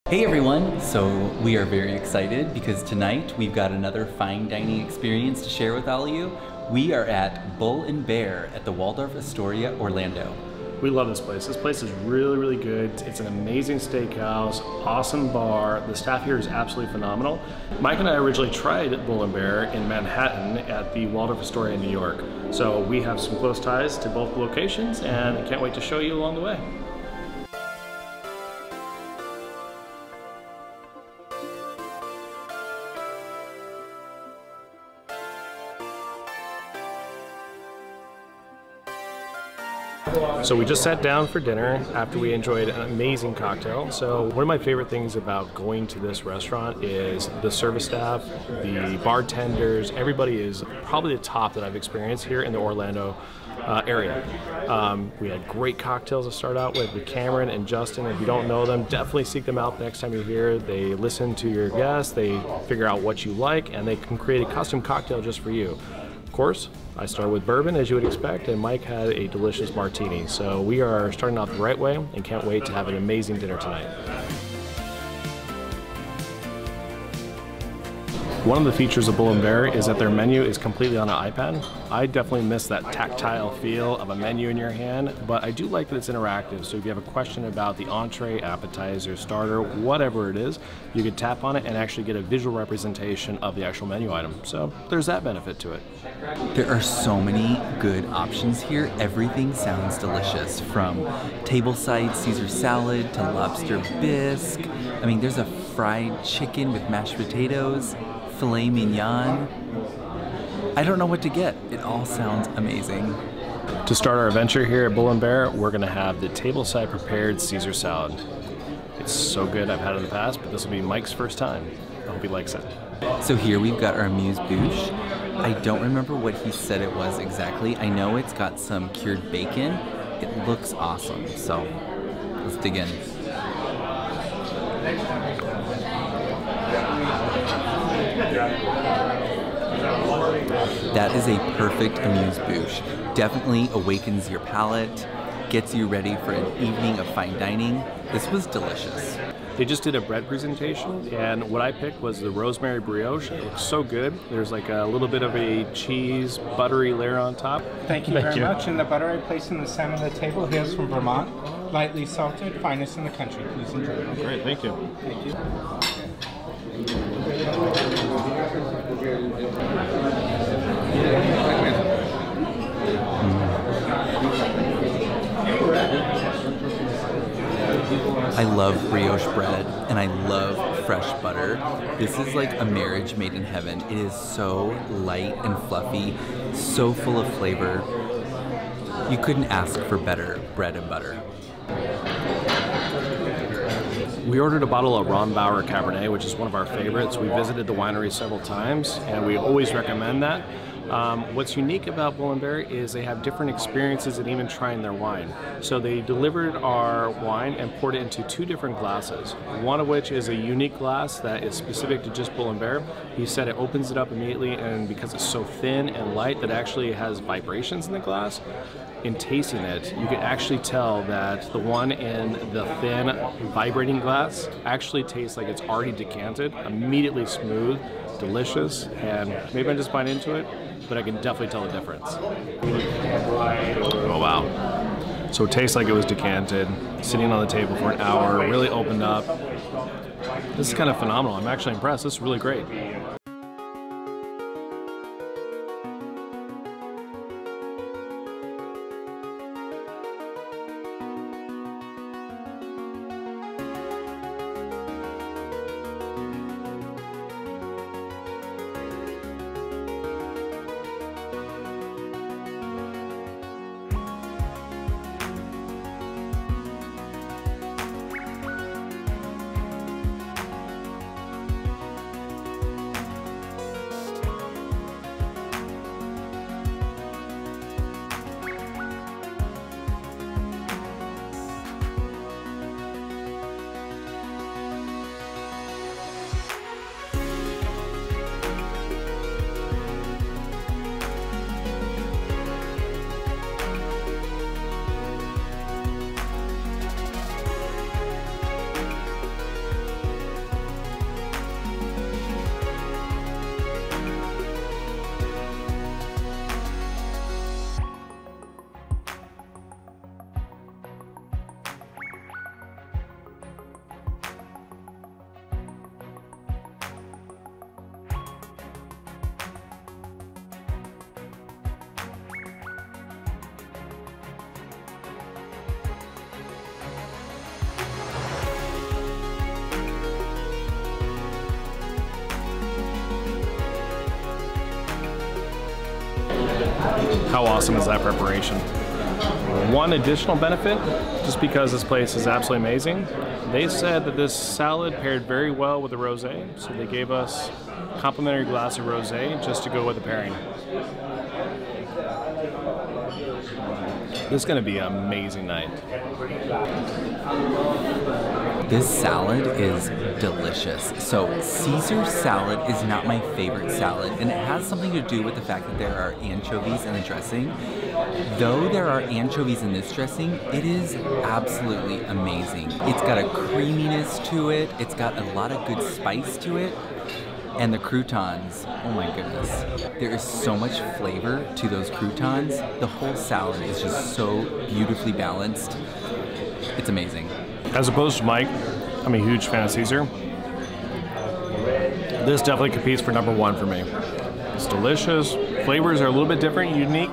Hey everyone! So we are very excited because tonight we've got another fine dining experience to share with all of you. We are at Bull and Bear at the Waldorf Astoria Orlando. We love this place. This place is really good. It's an amazing steakhouse, awesome bar. The staff here is absolutely phenomenal. Mike and I originally tried Bull and Bear in Manhattan at the Waldorf Astoria in New York. So we have some close ties to both locations and I can't wait to show you along the way. So we just sat down for dinner after we enjoyed an amazing cocktail. So one of my favorite things about going to this restaurant is the service staff, the bartenders, everybody is probably the top that I've experienced here in the Orlando area. We had great cocktails to start out with Cameron and Justin. If you don't know them, definitely seek them out next time you're here. They listen to your guests, they figure out what you like, and they can create a custom cocktail just for you. Of course, I started with bourbon, as you would expect, and Mike had a delicious martini. So we are starting off the right way and can't wait to have an amazing dinner tonight. One of the features of Bull and Bear is that their menu is completely on an iPad. I definitely miss that tactile feel of a menu in your hand, but I do like that it's interactive. So if you have a question about the entree, appetizer, starter, whatever it is, you can tap on it and actually get a visual representation of the actual menu item. So there's that benefit to it. There are so many good options here. Everything sounds delicious, from tableside Caesar salad to lobster bisque. I mean, there's a fried chicken with mashed potatoes, Filet Mignon. I don't know what to get. It all sounds amazing. To start our adventure here at Bull and Bear, we're gonna have the tableside prepared Caesar salad. It's so good, I've had it in the past, but this will be Mike's first time. I hope he likes it. So here we've got our amuse-bouche. I don't remember what he said it was exactly. I know it's got some cured bacon. It looks awesome, so let's dig in. That is a perfect amuse-bouche. Definitely awakens your palate, gets you ready for an evening of fine dining. This was delicious. They just did a bread presentation, and what I picked was the rosemary brioche. It looks so good. There's like a little bit of a cheese, buttery layer on top. Thank you very much. And the butter I placed in the center of the table here is from Vermont. Lightly salted, finest in the country. Please enjoy. Oh, great, thank you. Thank you. I love brioche bread and I love fresh butter. This is like a marriage made in heaven. It is so light and fluffy, so full of flavor. You couldn't ask for better bread and butter. We ordered a bottle of Rombauer Cabernet, which is one of our favorites. We visited the winery several times and we always recommend that. What's unique about Bull and Bear is they have different experiences in even trying their wine. So they delivered our wine and poured it into 2 different glasses. One of which is a unique glass that is specific to just Bull and Bear. He said it opens it up immediately, and because it's so thin and light that actually has vibrations in the glass, in tasting it, you can actually tell that the one in the thin, vibrating glass actually tastes like it's already decanted, immediately smooth, delicious, and maybe I'm just buying into it, but I can definitely tell the difference. Oh wow. So it tastes like it was decanted, sitting on the table for an hour, really opened up. This is kind of phenomenal. I'm actually impressed. This is really great. How awesome is that preparation? One additional benefit, just because this place is absolutely amazing, they said that this salad paired very well with the rosé, so they gave us a complimentary glass of rosé just to go with the pairing. This is going to be an amazing night. This salad is delicious. So Caesar salad is not my favorite salad, and it has something to do with the fact that there are anchovies in the dressing. Though there are anchovies in this dressing, it is absolutely amazing. It's got a creaminess to it, it's got a lot of good spice to it, and the croutons, oh my goodness. There is so much flavor to those croutons. The whole salad is just so beautifully balanced. It's amazing. As opposed to Mike, I'm a huge fan of Caesar. This definitely competes for #1 for me. It's delicious. Flavors are a little bit different, unique.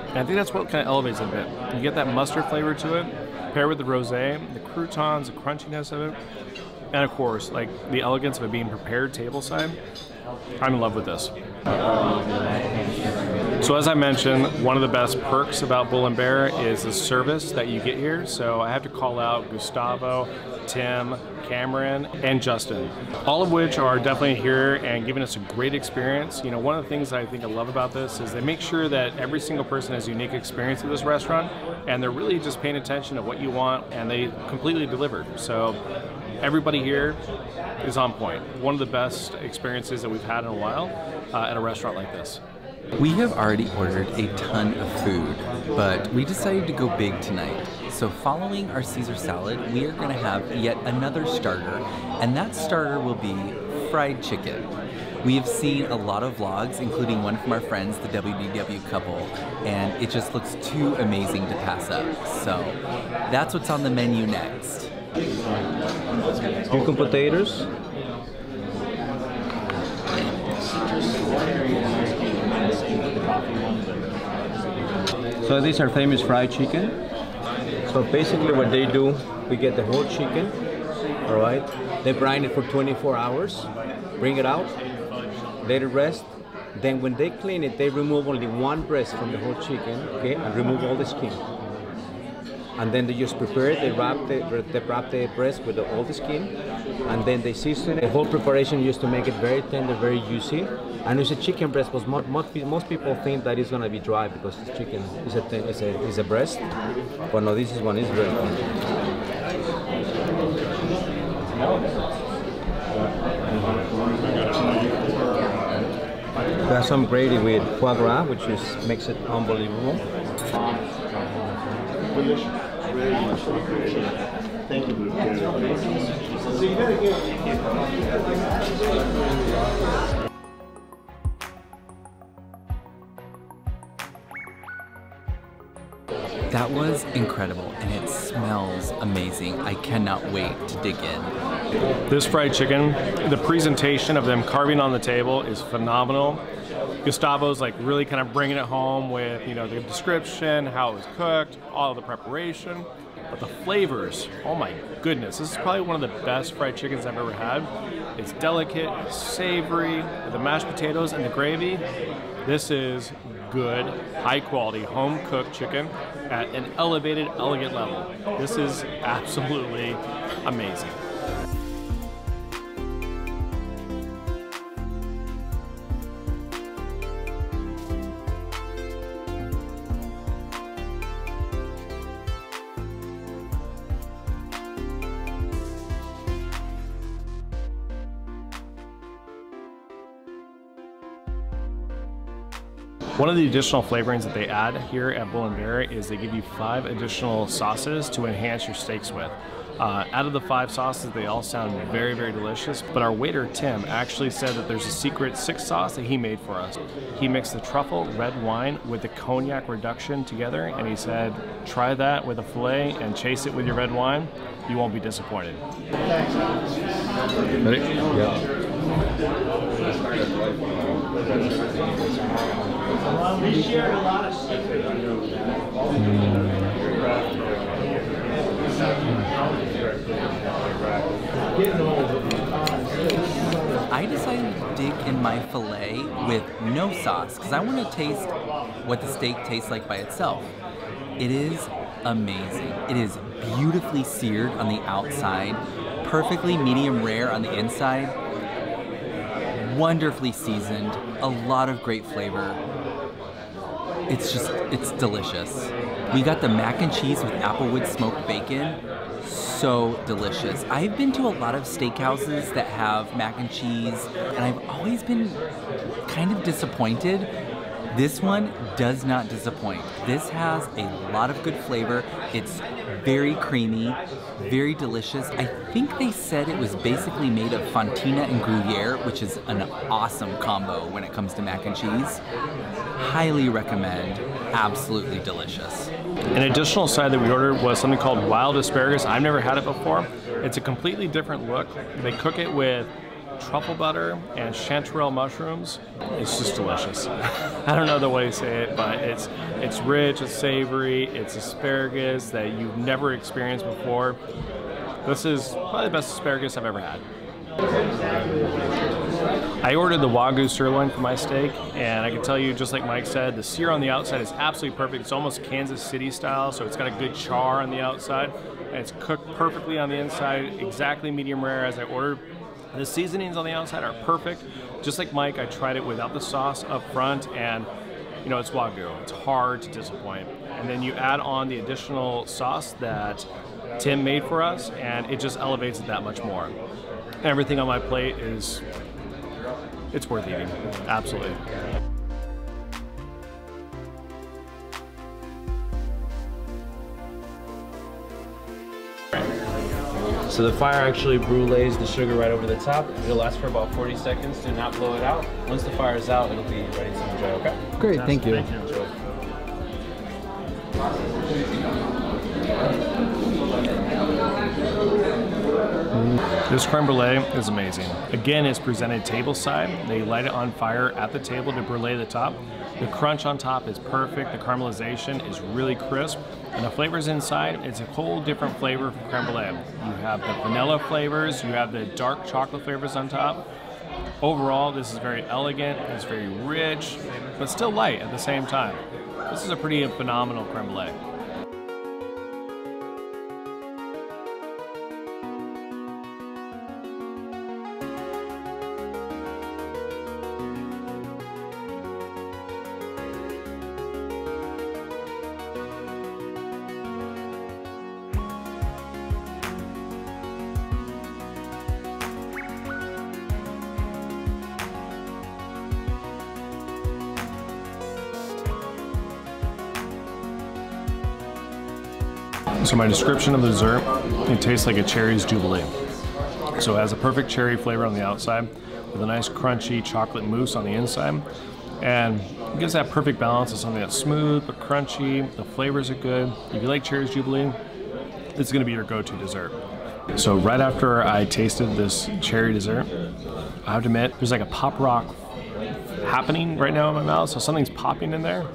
And I think that's what kind of elevates it a bit. You get that mustard flavor to it, paired with the rosé, the croutons, the crunchiness of it, and of course, like the elegance of it being prepared tableside. I'm in love with this. So as I mentioned, one of the best perks about Bull & Bear is the service that you get here. So I have to call out Gustavo, Tim, Cameron, and Justin, all of which are definitely here and giving us a great experience. You know, one of the things that I think I love about this is they make sure that every single person has a unique experience at this restaurant, and they're really just paying attention to what you want, and they completely delivered. So everybody here is on point. One of the best experiences that we've had in a while at a restaurant like this. We have already ordered a ton of food, but we decided to go big tonight. So following our Caesar salad, we are going to have yet another starter, and that starter will be fried chicken. We have seen a lot of vlogs, including one from our friends, the WDW couple, and it just looks too amazing to pass up. So that's what's on the menu next. Chicken potatoes. So these are famous fried chicken. So basically what they do, we get the whole chicken, all right? They brine it for 24 hours, bring it out, let it rest. Then when they clean it, they remove only one breast from the whole chicken, okay, and remove all the skin. And then they just prepare it, they wrap the breast with all the skin, and then they season it. The whole preparation used to make it very tender, very juicy. And it's a chicken breast, but most people think that it's gonna be dry because it's chicken, it's a breast. But no, this one is very tender. We have some gravy with foie gras, which makes it unbelievable. Thank you. That was incredible, and it smells amazing. I cannot wait to dig in. This fried chicken, the presentation of them carving on the table is phenomenal. Gustavo's like really kind of bringing it home with, you know, the description, how it was cooked, all of the preparation, but the flavors, oh my goodness. This is probably one of the best fried chickens I've ever had. It's delicate, it's savory, with the mashed potatoes and the gravy. This is good, high quality, home cooked chicken at an elevated, elegant level. This is absolutely amazing. One of the additional flavorings that they add here at Bull & Bear is they give you 5 additional sauces to enhance your steaks with. Out of the 5 sauces, they all sound very, very delicious, but our waiter, Tim, actually said that there's a secret 6th sauce that he made for us. He mixed the truffle red wine with the cognac reduction together, and he said, try that with a filet and chase it with your red wine. You won't be disappointed. Ready? Yeah. We shared a lot of secrets. I I decided to dig in my filet with no sauce because I want to taste what the steak tastes like by itself. It is amazing. It is beautifully seared on the outside, perfectly medium rare on the inside, wonderfully seasoned, a lot of great flavor. It's delicious. We got the mac and cheese with Applewood smoked bacon. So delicious. I've been to a lot of steakhouses that have mac and cheese, and I've always been kind of disappointed. This one does not disappoint. This has a lot of good flavor. It's very creamy, very delicious. I think they said it was basically made of fontina and Gruyere, which is an awesome combo when it comes to mac and cheese. Highly recommend. Absolutely delicious. An additional side that we ordered was something called wild asparagus. I've never had it before. It's a completely different look. They cook it with truffle butter and chanterelle mushrooms. It's just delicious. I don't know the way to say it, but it's rich, it's savory, it's asparagus that you've never experienced before. This is probably the best asparagus I've ever had. I ordered the Wagyu sirloin for my steak, and I can tell you, just like Mike said, the sear on the outside is absolutely perfect. It's almost Kansas City style, so it's got a good char on the outside, and it's cooked perfectly on the inside, exactly medium rare as I ordered. The seasonings on the outside are perfect. Just like Mike, I tried it without the sauce up front, and you know, it's Wagyu. It's hard to disappoint. And then you add on the additional sauce that Tim made for us, and it just elevates it that much more. Everything on my plate is, it's worth eating, absolutely. So the fire actually brulees the sugar right over the top. It'll last for about 40 seconds. Do not blow it out. Once the fire is out, it'll be ready to enjoy, okay? Great, thank you. This creme brulee is amazing. Again, it's presented table side. They light it on fire at the table to brulee the top. The crunch on top is perfect. The caramelization is really crisp. And the flavors inside, it's a whole different flavor from creme brulee. You have the vanilla flavors, you have the dark chocolate flavors on top. Overall, this is very elegant, it's very rich, but still light at the same time. This is a pretty phenomenal creme brulee. So my description of the dessert, it tastes like a cherries jubilee. So it has a perfect cherry flavor on the outside with a nice crunchy chocolate mousse on the inside. And it gives that perfect balance of something that's smooth but crunchy. The flavors are good. If you like cherries jubilee, this is gonna be your go-to dessert. So right after I tasted this cherry dessert, I have to admit, there's like a pop rock happening right now in my mouth. So something's popping in there.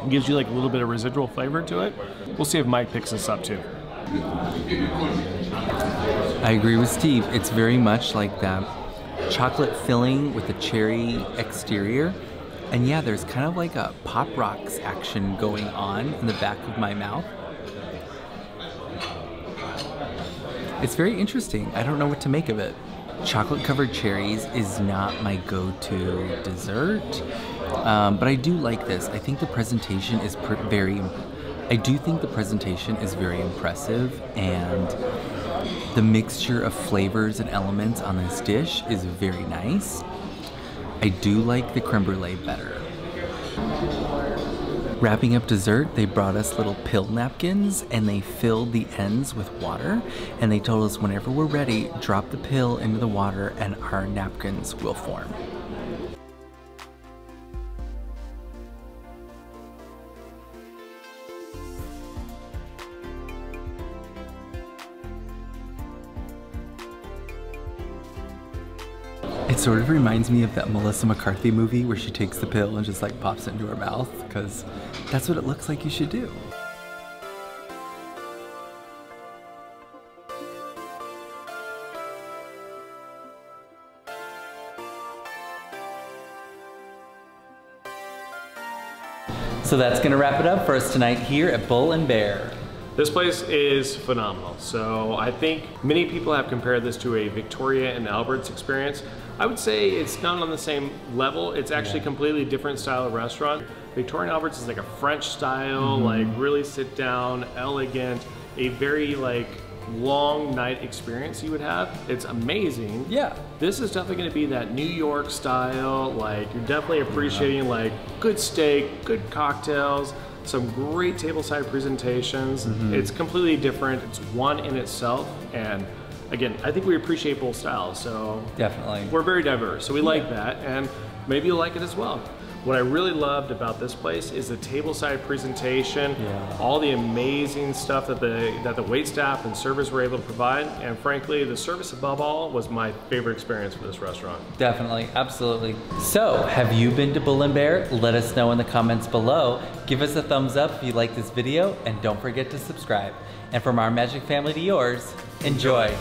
It gives you like a little bit of residual flavor to it. We'll see if Mike picks this up too. I agree with Steve. It's very much like that chocolate filling with a cherry exterior. And yeah, there's kind of like a Pop Rocks action going on in the back of my mouth. It's very interesting. I don't know what to make of it. Chocolate covered cherries is not my go-to dessert, but I do like this. I think the presentation is very impressive, and the mixture of flavors and elements on this dish is very nice. I do like the creme brulee better. Wrapping up dessert, they brought us little pill napkins and they filled the ends with water, and they told us whenever we're ready, drop the pill into the water and our napkins will form. It sort of reminds me of that Melissa McCarthy movie where she takes the pill and just like pops it into her mouth, because that's what it looks like you should do. So that's gonna wrap it up for us tonight here at Bull and Bear. This place is phenomenal. So I think many people have compared this to a Victoria and Albert's experience. I would say it's not on the same level. It's actually a completely different style of restaurant. Victoria and Albert's is like a French style, like really sit down, elegant, a very like long night experience you would have. It's amazing. Yeah. This is definitely gonna be that New York style, like you're definitely appreciating like good steak, good cocktails, some great tableside presentations. It's completely different. It's one in itself. And again, I think we appreciate both styles. So Definitely. we're very diverse. So we like that. And maybe you'll like it as well. What I really loved about this place is the tableside presentation, all the amazing stuff that the wait staff and servers were able to provide, and frankly, the service above all was my favorite experience for this restaurant. Definitely, absolutely. So, have you been to Bull and Bear? Let us know in the comments below. Give us a thumbs up if you like this video, and don't forget to subscribe. And from our magic family to yours, enjoy.